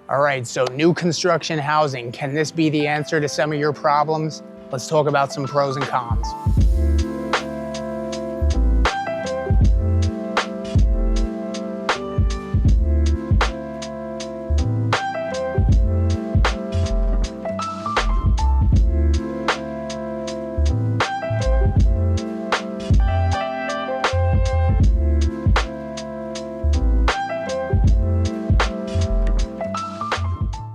All right, so new construction housing, can this be the answer to some of your problems? Let's talk about some pros and cons.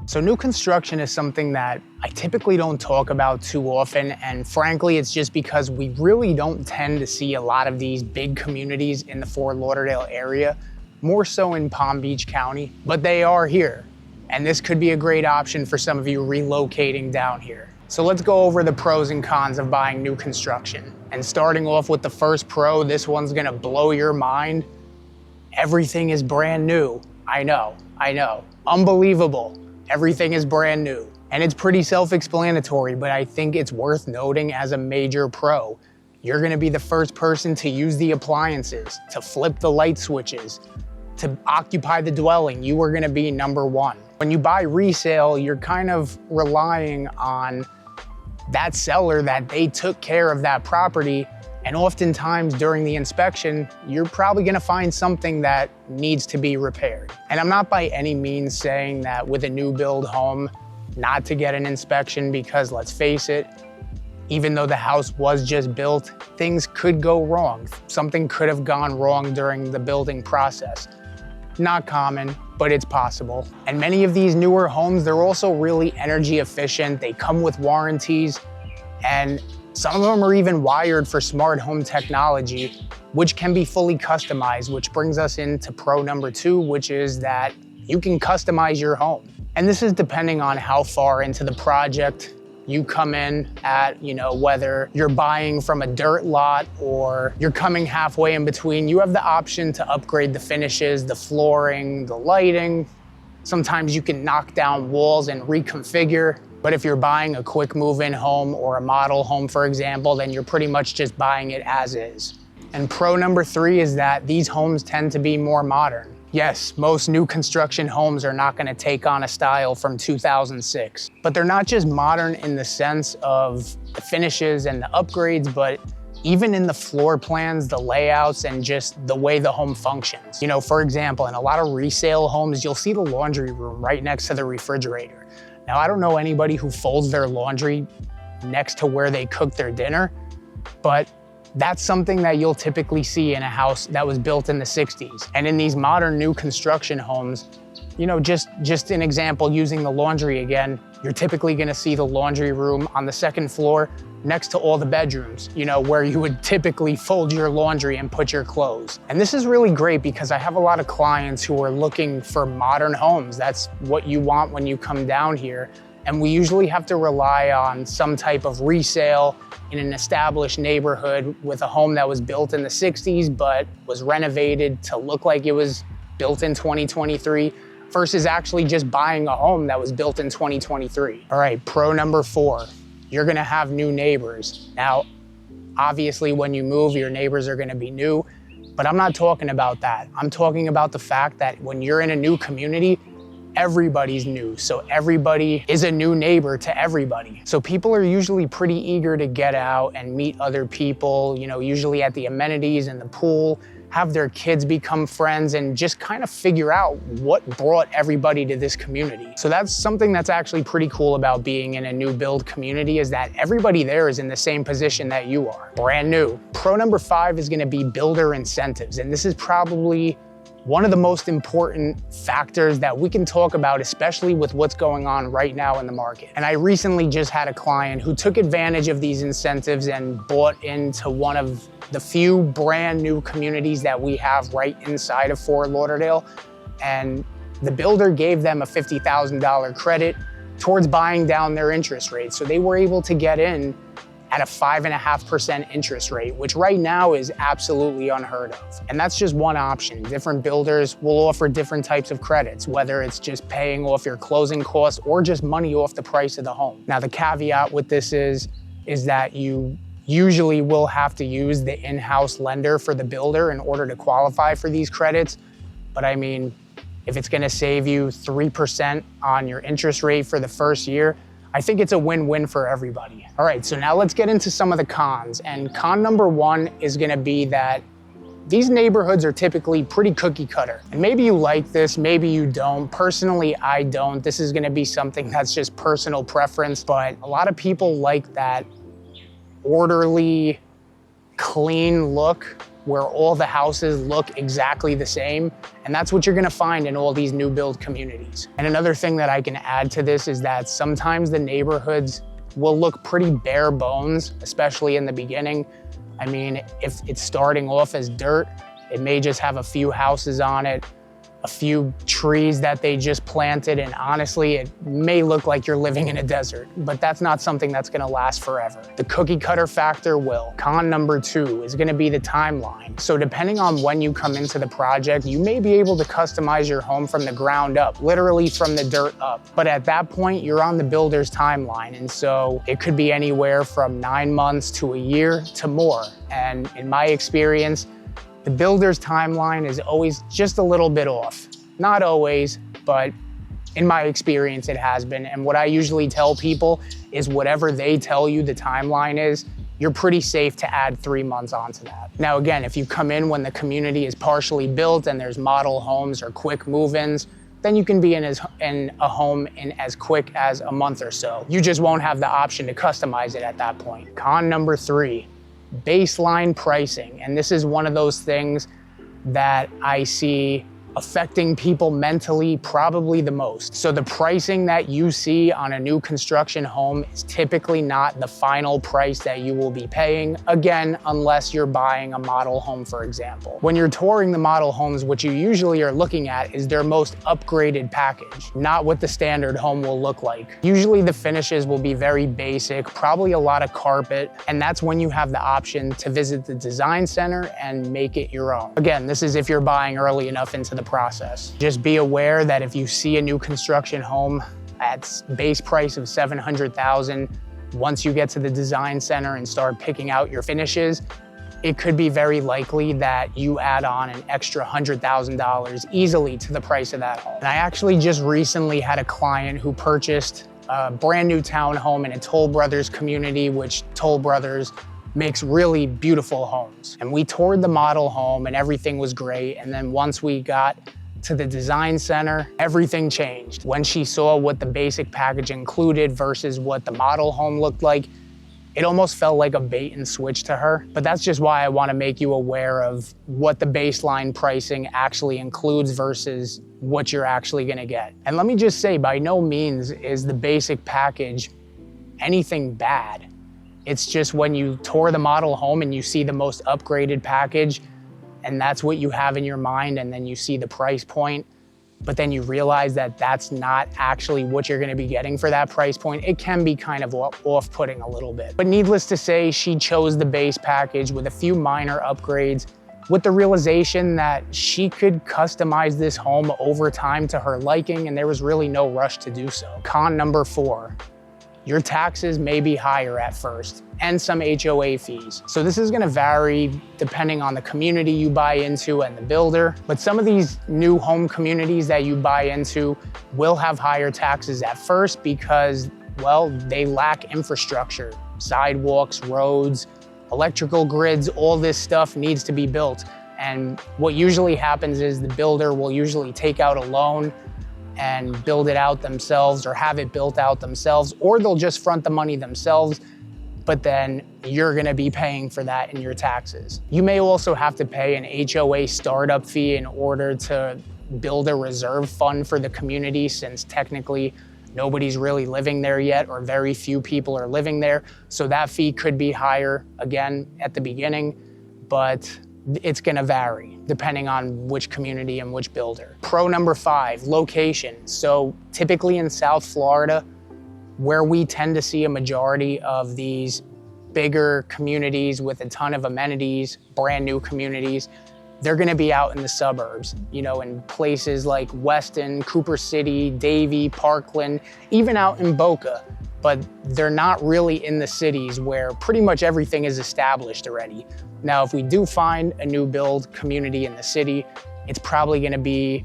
So new construction is something that I typically don't talk about too often, and frankly, it's just because we really don't tend to see a lot of these big communities in the Fort Lauderdale area, more so in Palm Beach County, but they are here. And this could be a great option for some of you relocating down here. So let's go over the pros and cons of buying new construction. And starting off with the first pro, this one's gonna blow your mind. Everything is brand new. I know. Unbelievable. Everything is brand new. And it's pretty self-explanatory, but I think it's worth noting as a major pro. You're gonna be the first person to use the appliances, to flip the light switches, to occupy the dwelling. You are gonna be number one. When you buy resale, you're kind of relying on that seller that they took care of that property. And oftentimes during the inspection, you're probably gonna find something that needs to be repaired. And I'm not by any means saying that with a new build home, not to get an inspection, because let's face it, even though the house was just built, things could go wrong. Something could have gone wrong during the building process. Not common, but it's possible. And many of these newer homes, they're also really energy efficient. They come with warranties, and some of them are even wired for smart home technology, which can be fully customized, which brings us into pro number two, which is that you can customize your home. And this is depending on how far into the project you come in at, whether you're buying from a dirt lot or you're coming halfway in between. You have the option to upgrade the finishes, the flooring, the lighting. Sometimes you can knock down walls and reconfigure. But if you're buying a quick move-in home or a model home, for example, then you're pretty much just buying it as is. And pro number three is that these homes tend to be more modern. Yes, most new construction homes are not gonna take on a style from 2006, but they're not just modern in the sense of the finishes and the upgrades, but even in the floor plans, the layouts, and just the way the home functions. For example, in a lot of resale homes, you'll see the laundry room right next to the refrigerator. Now, I don't know anybody who folds their laundry next to where they cook their dinner, but that's something that you'll typically see in a house that was built in the 60s. And in these modern new construction homes, just an example using the laundry again, you're typically gonna see the laundry room on the second floor next to all the bedrooms, where you would typically fold your laundry and put your clothes. And this is really great because I have a lot of clients who are looking for modern homes. That's what you want when you come down here. And we usually have to rely on some type of resale in an established neighborhood with a home that was built in the 60s, but was renovated to look like it was built in 2023 versus actually just buying a home that was built in 2023. All right, pro number four. You're gonna have new neighbors. Now, obviously when you move, your neighbors are gonna be new, but I'm not talking about that. I'm talking about the fact that when you're in a new community, everybody's new. So everybody is a new neighbor to everybody. So people are usually pretty eager to get out and meet other people, usually at the amenities and the pool, have their kids become friends, and just kind of figure out what brought everybody to this community. So that's something that's actually pretty cool about being in a new build community, is that everybody there is in the same position that you are, brand new. Pro number five is gonna be builder incentives. And this is probably one of the most important factors that we can talk about, especially with what's going on right now in the market. And I recently just had a client who took advantage of these incentives and bought into one of the few brand new communities that we have right inside of Fort Lauderdale. And the builder gave them a $50,000 credit towards buying down their interest rate. So they were able to get in at a 5.5% interest rate, which right now is absolutely unheard of. And that's just one option. Different builders will offer different types of credits, whether it's just paying off your closing costs or just money off the price of the home. Now, the caveat with this is that you usually will have to use the in-house lender for the builder in order to qualify for these credits. But I mean, if it's gonna save you 3% on your interest rate for the first year, I think it's a win-win for everybody. All right, so now let's get into some of the cons. And con number one is gonna be that these neighborhoods are typically pretty cookie cutter. And maybe you like this, maybe you don't. Personally, I don't. This is gonna be something that's just personal preference, but a lot of people like that orderly, clean look where all the houses look exactly the same. And that's what you're gonna find in all these new build communities. And another thing that I can add to this is that sometimes the neighborhoods will look pretty bare bones, especially in the beginning. I mean, if it's starting off as dirt, it may just have a few houses on it, a few trees that they just planted, and honestly, it may look like you're living in a desert, but that's not something that's gonna last forever. The cookie cutter factor will. Con number two is gonna be the timeline. So depending on when you come into the project, you may be able to customize your home from the ground up, literally from the dirt up. But at that point, you're on the builder's timeline, and so it could be anywhere from 9 months to a year to more. And in my experience, the builder's timeline is always just a little bit off. Not always, but in my experience, it has been. And what I usually tell people is whatever they tell you the timeline is, you're pretty safe to add 3 months onto that. Now, again, if you come in when the community is partially built and there's model homes or quick move-ins, then you can be in a home in as quick as a month or so. You just won't have the option to customize it at that point. Con number three, baseline pricing. And this is one of those things that I see affecting people mentally probably the most. So the pricing that you see on a new construction home is typically not the final price that you will be paying, again, unless you're buying a model home, for example. When you're touring the model homes, what you usually are looking at is their most upgraded package, not what the standard home will look like. Usually the finishes will be very basic, probably a lot of carpet, and that's when you have the option to visit the design center and make it your own. Again, this is if you're buying early enough into the process. Just be aware that if you see a new construction home at base price of $700,000, once you get to the design center and start picking out your finishes, it could be very likely that you add on an extra $100,000 easily to the price of that home. And I actually just recently had a client who purchased a brand new townhome in a Toll Brothers community, which Toll Brothers makes really beautiful homes. And we toured the model home and everything was great. And then once we got to the design center, everything changed. When she saw what the basic package included versus what the model home looked like, it almost felt like a bait and switch to her. But that's just why I want to make you aware of what the baseline pricing actually includes versus what you're actually gonna get. And let me just say, by no means is the basic package anything bad. It's just when you tour the model home and you see the most upgraded package and that's what you have in your mind, and then you see the price point, but then you realize that that's not actually what you're gonna be getting for that price point, it can be kind of off-putting a little bit. But needless to say, she chose the base package with a few minor upgrades with the realization that she could customize this home over time to her liking, and there was really no rush to do so. Con number four, your taxes may be higher at first, and some HOA fees. So this is gonna vary depending on the community you buy into and the builder, but some of these new home communities that you buy into will have higher taxes at first because, well, they lack infrastructure, sidewalks, roads, electrical grids, all this stuff needs to be built. And what usually happens is the builder will usually take out a loan and build it out themselves or have it built out themselves, or they'll just front the money themselves, but then you're gonna be paying for that in your taxes. You may also have to pay an HOA startup fee in order to build a reserve fund for the community, since technically nobody's really living there yet, or very few people are living there. So that fee could be higher again at the beginning, but it's gonna vary depending on which community and which builder. Pro number five, location. So typically in South Florida, where we tend to see a majority of these bigger communities with a ton of amenities, brand new communities, they're gonna be out in the suburbs, you know, in places like Weston, Cooper City, Davie, Parkland, even out in Boca. But they're not really in the cities where pretty much everything is established already. Now, if we do find a new build community in the city, it's probably gonna be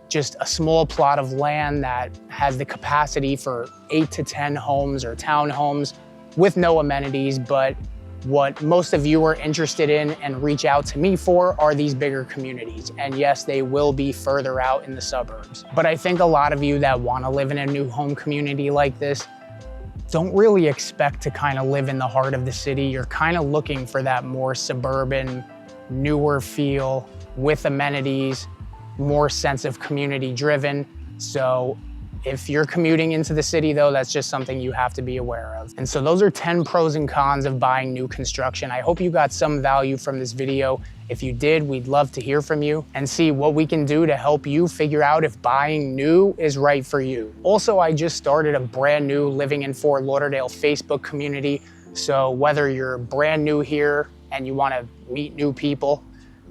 just a small plot of land that has the capacity for 8 to 10 homes or townhomes with no amenities. But what most of you are interested in and reach out to me for are these bigger communities. And yes, they will be further out in the suburbs. But I think a lot of you that want to live in a new home community like this don't really expect to kind of live in the heart of the city. You're kind of looking for that more suburban, newer feel with amenities, more sense of community driven. So if you're commuting into the city though, that's just something you have to be aware of. And so those are 10 pros and cons of buying new construction. I hope you got some value from this video. If you did, we'd love to hear from you and see what we can do to help you figure out if buying new is right for you. Also, I just started a brand new Living in Fort Lauderdale Facebook community. So whether you're brand new here and you want to meet new people,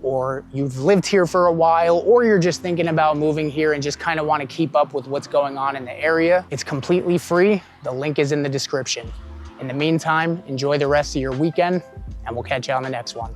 or you've lived here for a while, or you're just thinking about moving here and just kind of want to keep up with what's going on in the area, it's completely free. The link is in the description. In the meantime, enjoy the rest of your weekend, and we'll catch you on the next one.